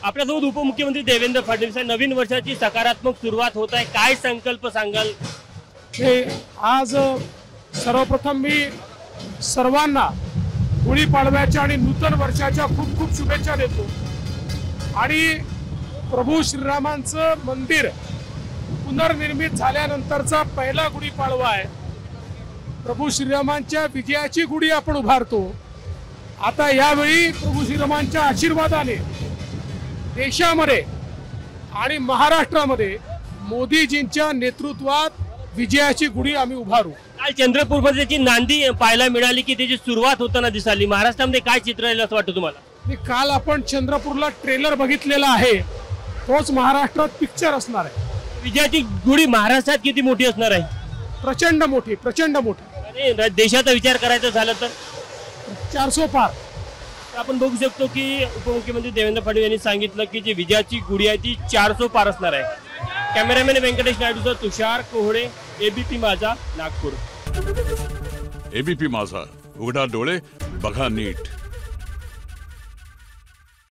आपल्यासोबत उपमुख्यमंत्री देवेंद्र फडणवीस आहे। नवीन वर्षाची सकारात्मक सुरुवात होत आहे, काय संकल्प सांगाल? आज सर्वप्रथम मी सर्वांना गुढीपाडव्याच्या आणि नूतन वर्षाच्या खूप खूप शुभेच्छा देतो। आणि प्रभू श्रीरामांचं मंदिर पुनर्निर्मित झाल्यानंतरचा पहिला गुढीपाडवा आहे। प्रभू श्रीरामांच्या विजयाची गुढी आपण उभारतो। आता यावेळी प्रभू श्रीरामांच्या आशीर्वादाने देशामध्ये आणि महाराष्ट्रामध्ये मोदीजींच्या नेतृत्वात विजयाची गुढी आम्ही उभारू। काल चंद्रपूरमध्ये त्याची नांदी पाहायला मिळाली की त्याची सुरुवात होताना दिसली। महाराष्ट्रामध्ये काय चित्र आहे असं वाटतं तुम्हाला? काल आपण चंद्रपूरला ट्रेलर बघितलेला आहे, तोच महाराष्ट्रात पिक्चर असणार आहे। विजयाची गुढी महाराष्ट्रात किती मोठी असणार आहे? प्रचंड मोठी, प्रचंड मोठी। आणि देशाचा विचार करायचा झाला तर 400 पार। आपण बघू शकतो की उपमुख्यमंत्री देवेंद्र फडणवीस यांनी सांगितलं की जी विजयाची गुढी आहे ती 400 पार असणार आहे। कॅमेरामॅन व्यंकटेश नायडूसह तुषार कोहळे, एबीपी माझा, नागपूर। एबीपी माझा, उघडा डोळे बघा नीट।